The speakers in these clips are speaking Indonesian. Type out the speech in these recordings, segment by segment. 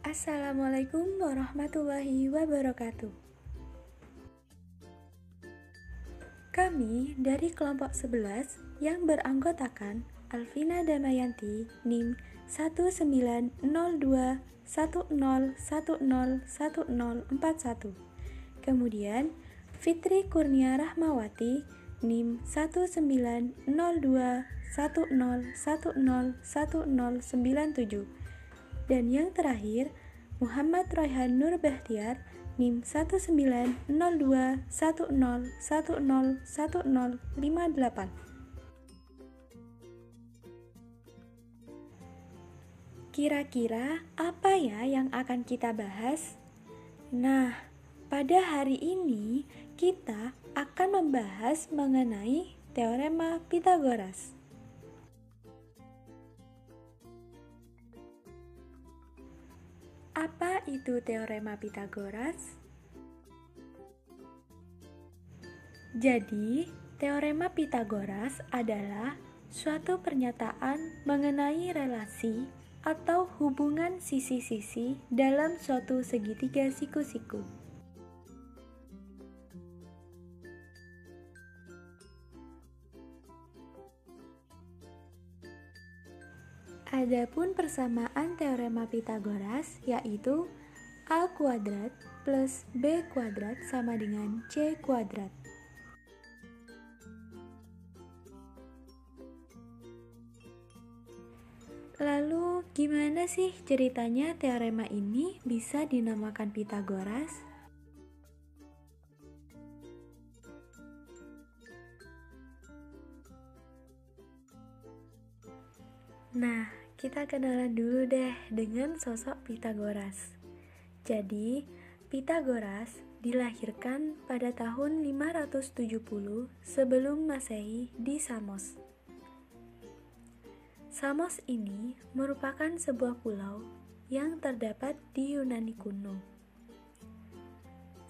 Assalamualaikum warahmatullahi wabarakatuh. Kami dari kelompok 11 yang beranggotakan Alvina Damayanti NIM 190210101041. Kemudian Fitri Kurnia Rahmawati NIM 190210101097. Dan yang terakhir Muhammad Royhan Nur Bahtiar NIM 190210101058. Kira-kira apa ya yang akan kita bahas? Nah, pada hari ini kita akan membahas mengenai Teorema Pitagoras. Apa itu Teorema Pitagoras? Jadi, Teorema Pitagoras adalah suatu pernyataan mengenai relasi atau hubungan sisi-sisi dalam suatu segitiga siku-siku. Adapun persamaan Teorema Pitagoras yaitu A kuadrat plus B kuadrat sama dengan C kuadrat. Lalu gimana sih ceritanya teorema ini bisa dinamakan Pitagoras? Nah, kita kenalan dulu deh dengan sosok Pitagoras. Jadi, Pitagoras dilahirkan pada tahun 570 sebelum Masehi di Samos. Samos ini merupakan sebuah pulau yang terdapat di Yunani kuno.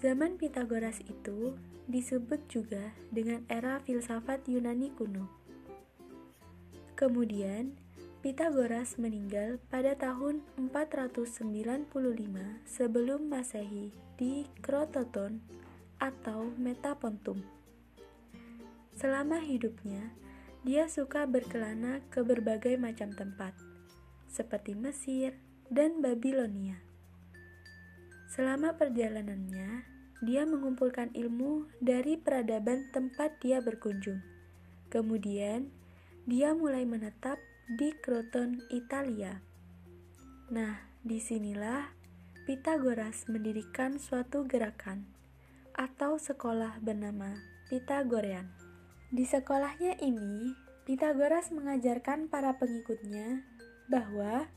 Zaman Pitagoras itu disebut juga dengan era filsafat Yunani kuno. Kemudian, Pitagoras meninggal pada tahun 495 sebelum Masehi di Krototon atau Metapontum. Selama hidupnya, dia suka berkelana ke berbagai macam tempat, seperti Mesir dan Babilonia. Selama perjalanannya, dia mengumpulkan ilmu dari peradaban tempat dia berkunjung. Kemudian, dia mulai menetap di Kroton, Italia. Nah, disinilah Pitagoras mendirikan suatu gerakan atau sekolah bernama Pitagorean. Di sekolahnya ini, Pitagoras mengajarkan para pengikutnya bahwa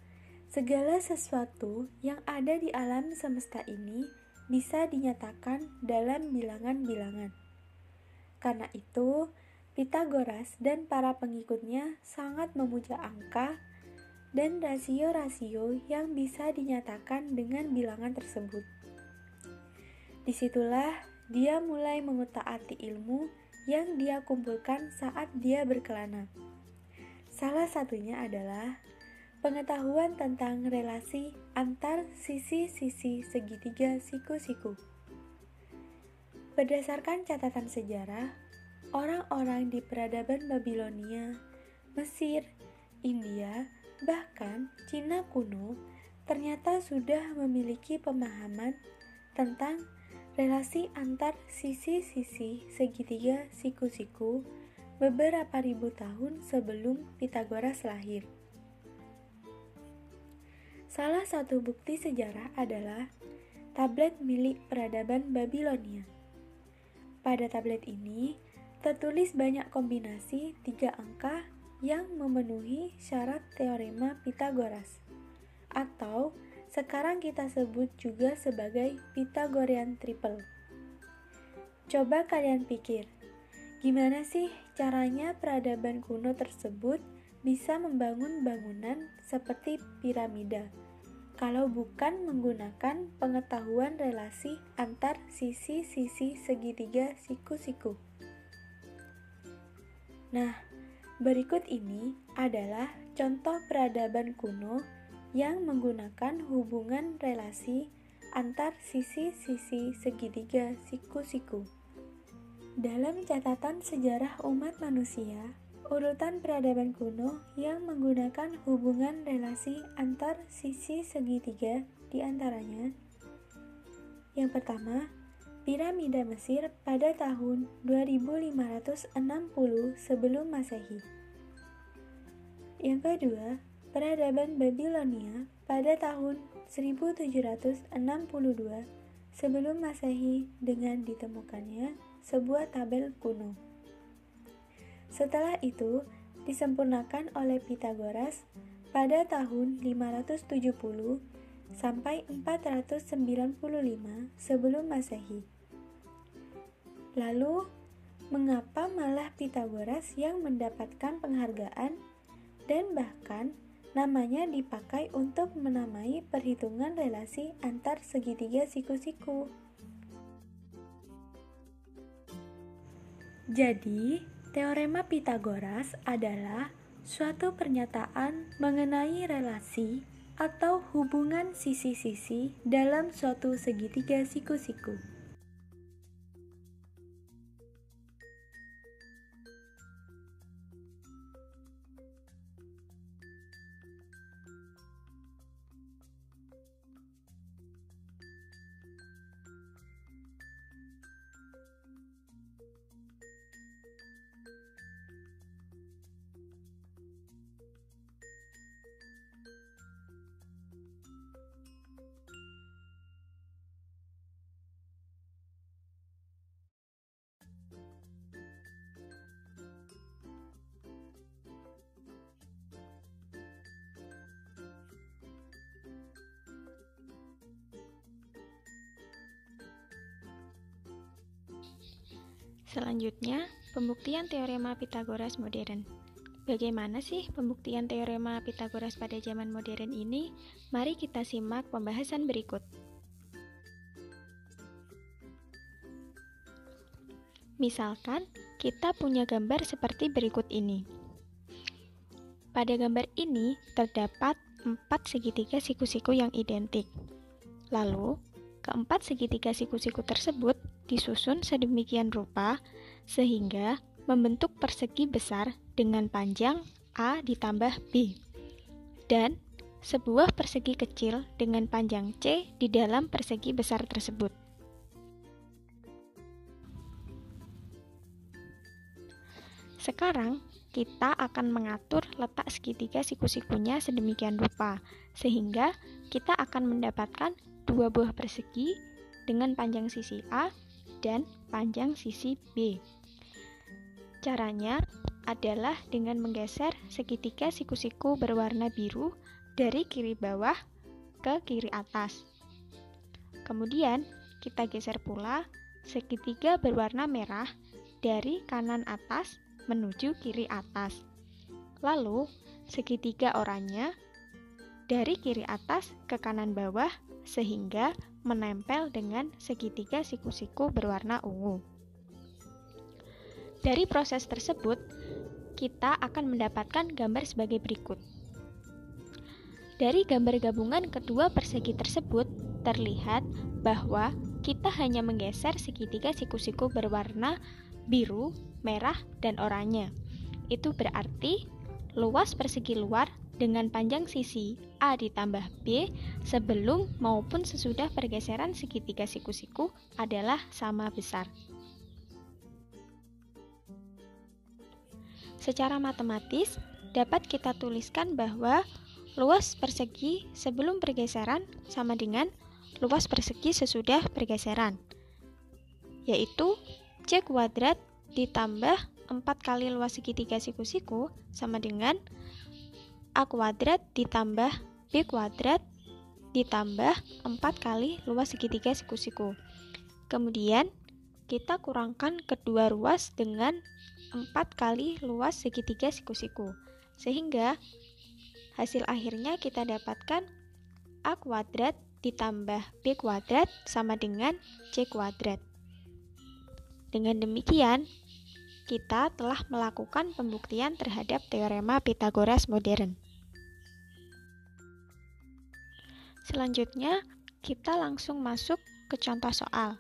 segala sesuatu yang ada di alam semesta ini bisa dinyatakan dalam bilangan-bilangan. Karena itu, Pitagoras dan para pengikutnya sangat memuja angka dan rasio-rasio yang bisa dinyatakan dengan bilangan tersebut. Disitulah dia mulai mengutak-atik ilmu yang dia kumpulkan saat dia berkelana. Salah satunya adalah pengetahuan tentang relasi antar sisi-sisi segitiga siku-siku. Berdasarkan catatan sejarah, orang-orang di peradaban Babilonia, Mesir, India, bahkan Cina kuno ternyata sudah memiliki pemahaman tentang relasi antar sisi-sisi segitiga siku-siku beberapa ribu tahun sebelum Pitagoras lahir. Salah satu bukti sejarah adalah tablet milik peradaban Babilonia. Pada tablet ini, tertulis banyak kombinasi 3 angka yang memenuhi syarat teorema Pitagoras, atau sekarang kita sebut juga sebagai Pythagorean triple. Coba kalian pikir, gimana sih caranya peradaban kuno tersebut bisa membangun bangunan seperti piramida, kalau bukan menggunakan pengetahuan relasi antar sisi-sisi segitiga siku-siku. Nah, berikut ini adalah contoh peradaban kuno yang menggunakan hubungan relasi antar sisi-sisi segitiga siku-siku. Dalam catatan sejarah umat manusia, urutan peradaban kuno yang menggunakan hubungan relasi antar sisi segitiga diantaranya: yang pertama, piramida Mesir pada tahun 2560 sebelum Masehi. Yang kedua, peradaban Babilonia pada tahun 1762 sebelum Masehi dengan ditemukannya sebuah tabel kuno. Setelah itu disempurnakan oleh Pythagoras pada tahun 570 sampai 495 sebelum Masehi. Lalu, mengapa malah Pythagoras yang mendapatkan penghargaan dan bahkan namanya dipakai untuk menamai perhitungan relasi antar segitiga siku-siku? Jadi, teorema Pythagoras adalah suatu pernyataan mengenai relasi atau hubungan sisi-sisi dalam suatu segitiga siku-siku. Selanjutnya, pembuktian teorema Pythagoras modern. Bagaimana sih pembuktian teorema Pythagoras pada zaman modern ini? Mari kita simak pembahasan berikut. Misalkan, kita punya gambar seperti berikut ini. Pada gambar ini terdapat 4 segitiga siku-siku yang identik. Lalu, keempat segitiga siku-siku tersebut disusun sedemikian rupa sehingga membentuk persegi besar dengan panjang A ditambah B dan sebuah persegi kecil dengan panjang C di dalam persegi besar tersebut. Sekarang kita akan mengatur letak segitiga siku-sikunya sedemikian rupa sehingga kita akan mendapatkan dua buah persegi dengan panjang sisi A dan panjang sisi B. Caranya adalah dengan menggeser segitiga siku-siku berwarna biru dari kiri bawah ke kiri atas. Kemudian kita geser pula segitiga berwarna merah dari kanan atas menuju kiri atas. Lalu segitiga oranye dari kiri atas ke kanan bawah sehingga menempel dengan segitiga siku-siku berwarna ungu. Dari proses tersebut, kita akan mendapatkan gambar sebagai berikut. Dari gambar gabungan kedua persegi tersebut, terlihat bahwa kita hanya menggeser segitiga siku-siku berwarna biru, merah, dan oranye. Itu berarti luas persegi luar dengan panjang sisi A ditambah B sebelum maupun sesudah pergeseran segitiga siku-siku adalah sama besar. Secara matematis, dapat kita tuliskan bahwa luas persegi sebelum pergeseran sama dengan luas persegi sesudah pergeseran, yaitu C kuadrat ditambah 4 kali luas segitiga siku-siku sama dengan A kuadrat ditambah B kuadrat ditambah 4 kali luas segitiga siku-siku. Kemudian, kita kurangkan kedua ruas dengan 4 kali luas segitiga siku-siku. Sehingga, hasil akhirnya kita dapatkan A kuadrat ditambah B kuadrat sama dengan C kuadrat. Dengan demikian, kita telah melakukan pembuktian terhadap teorema Pythagoras modern. Selanjutnya, kita langsung masuk ke contoh soal.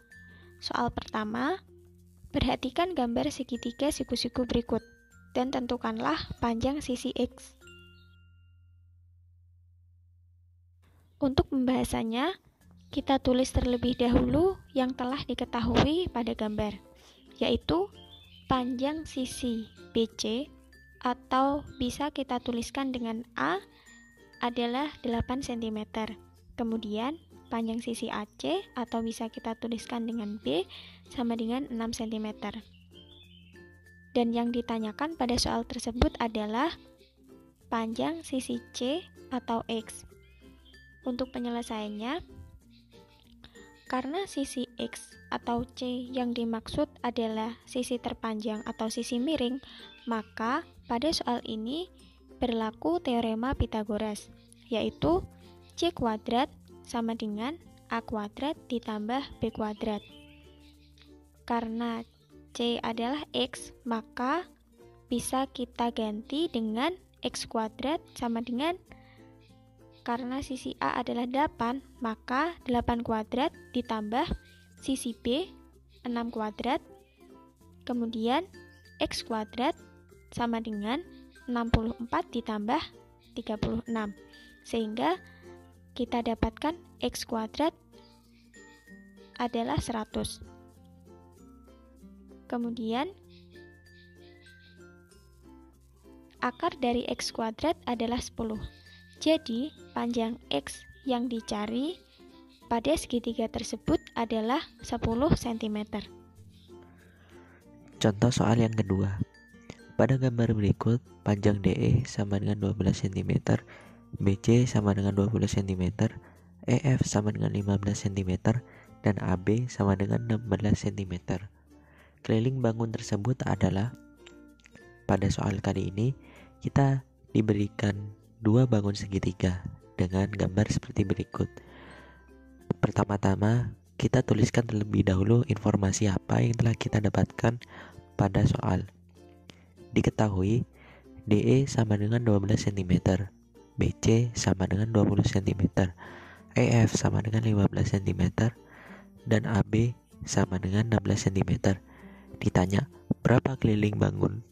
Soal pertama, perhatikan gambar segitiga siku-siku berikut dan tentukanlah panjang sisi X. Untuk pembahasannya, kita tulis terlebih dahulu yang telah diketahui pada gambar, yaitu panjang sisi BC atau bisa kita tuliskan dengan A adalah 8 cm. Kemudian panjang sisi AC atau bisa kita tuliskan dengan B sama dengan 6 cm. Dan yang ditanyakan pada soal tersebut adalah panjang sisi C atau X. Untuk penyelesaiannya, karena sisi X atau C yang dimaksud adalah sisi terpanjang atau sisi miring, maka pada soal ini berlaku teorema Pythagoras, yaitu C kuadrat sama dengan A kuadrat ditambah B kuadrat. Karena C adalah X, maka bisa kita ganti dengan X kuadrat sama dengan, karena sisi A adalah 8, maka 8 kuadrat ditambah sisi B 6 kuadrat, kemudian X kuadrat sama dengan 64 ditambah 36, sehingga kita dapatkan X kuadrat adalah 100. Kemudian akar dari X kuadrat adalah 10. Jadi, panjang X yang dicari pada segitiga tersebut adalah 10 cm. Contoh soal yang kedua. Pada gambar berikut, panjang DE sama dengan 12 cm, BC sama dengan 20 cm, EF sama dengan 15 cm, dan AB sama dengan 16 cm. Keliling bangun tersebut adalah, pada soal kali ini, kita diberikan dua bangun segitiga dengan gambar seperti berikut. Pertama-tama, kita tuliskan terlebih dahulu informasi apa yang telah kita dapatkan pada soal. Diketahui DE sama dengan 12 cm, BC sama dengan 20 cm, EF sama dengan 15 cm, dan AB sama dengan 16 cm. Ditanya, berapa keliling bangun?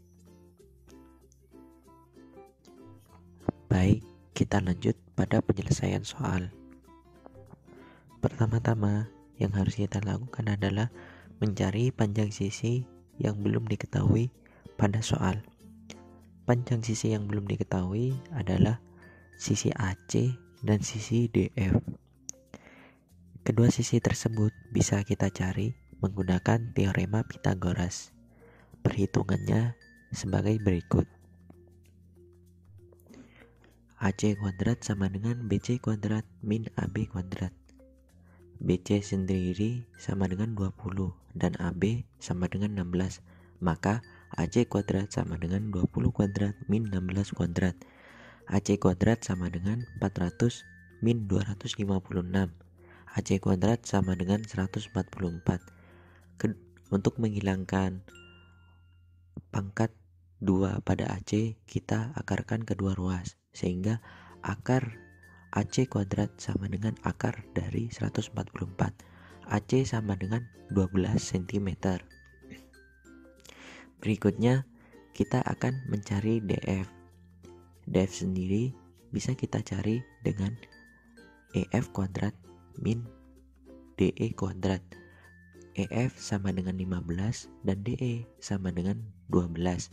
Baik, kita lanjut pada penyelesaian soal. Pertama-tama, yang harus kita lakukan adalah mencari panjang sisi yang belum diketahui pada soal. Panjang sisi yang belum diketahui adalah sisi AC dan sisi DF. Kedua sisi tersebut bisa kita cari menggunakan teorema Pythagoras. Perhitungannya sebagai berikut. AC kuadrat sama dengan BC kuadrat min AB kuadrat. BC sendiri sama dengan 20 dan AB sama dengan 16. Maka AC kuadrat sama dengan 20 kuadrat min 16 kuadrat. AC kuadrat sama dengan 400 min 256. AC kuadrat sama dengan 144. Untuk menghilangkan pangkat 2 pada AC, kita akarkan kedua ruas, sehingga akar AC kuadrat sama dengan akar dari 144. AC sama dengan 12 cm. Berikutnya, kita akan mencari DF. DF sendiri bisa kita cari dengan EF kuadrat min DE kuadrat. EF sama dengan 15 dan DE sama dengan 12.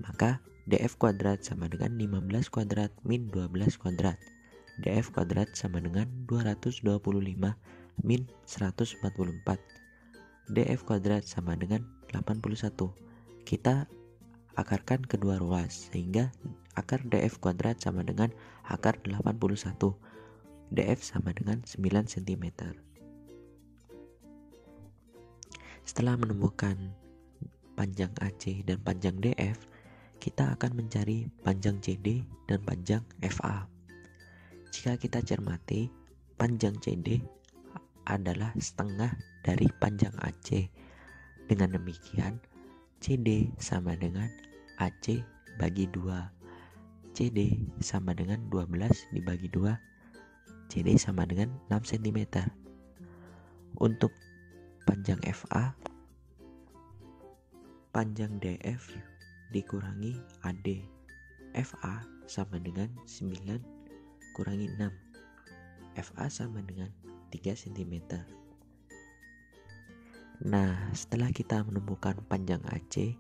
Maka DF kuadrat sama dengan 15 kuadrat min 12 kuadrat. DF kuadrat sama dengan 225 min 144. DF kuadrat sama dengan 81. Kita akarkan kedua ruas, sehingga akar DF kuadrat sama dengan akar 81. DF sama dengan 9 cm. Setelah menemukan panjang AC dan panjang DF, kita akan mencari panjang CD dan panjang FA. Jika kita cermati, panjang CD adalah setengah dari panjang AC. Dengan demikian, CD sama dengan AC bagi 2. CD sama dengan 12 dibagi 2. CD sama dengan 6 cm. Untuk panjang FA, panjang DF dikurangi AD. FA sama dengan 9 kurangi 6. FA sama dengan 3 cm. Nah, setelah kita menemukan panjang AC,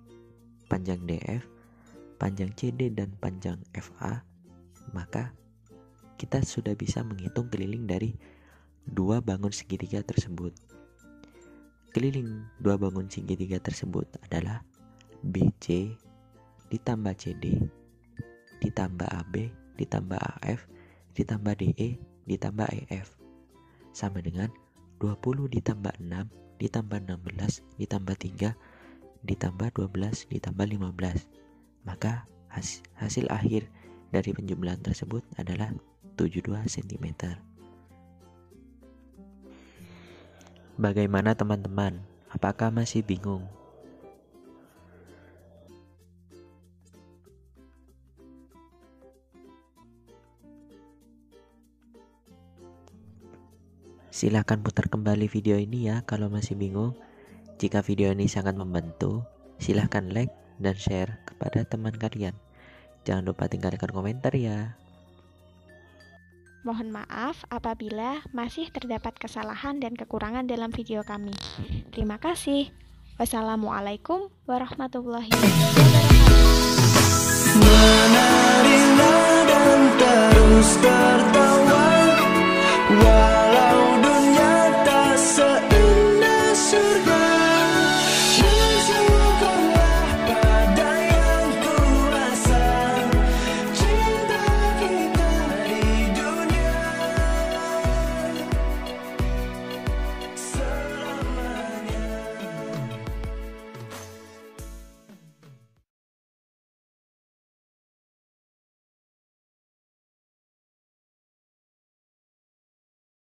panjang DF, panjang CD, dan panjang FA, maka kita sudah bisa menghitung keliling dari dua bangun segitiga tersebut. Keliling dua bangun segitiga tersebut adalah BC ditambah CD ditambah AB ditambah AF ditambah DE ditambah EF sama dengan 20 ditambah 6 ditambah 16 ditambah 3 ditambah 12 ditambah 15. Maka hasil akhir dari penjumlahan tersebut adalah 72 cm. Bagaimana teman-teman? Apakah masih bingung? Silahkan putar kembali video ini ya kalau masih bingung. Jika video ini sangat membantu, silahkan like dan share kepada teman kalian. Jangan lupa tinggalkan komentar ya. Mohon maaf apabila masih terdapat kesalahan dan kekurangan dalam video kami. Terima kasih. Wassalamualaikum warahmatullahi wabarakatuh.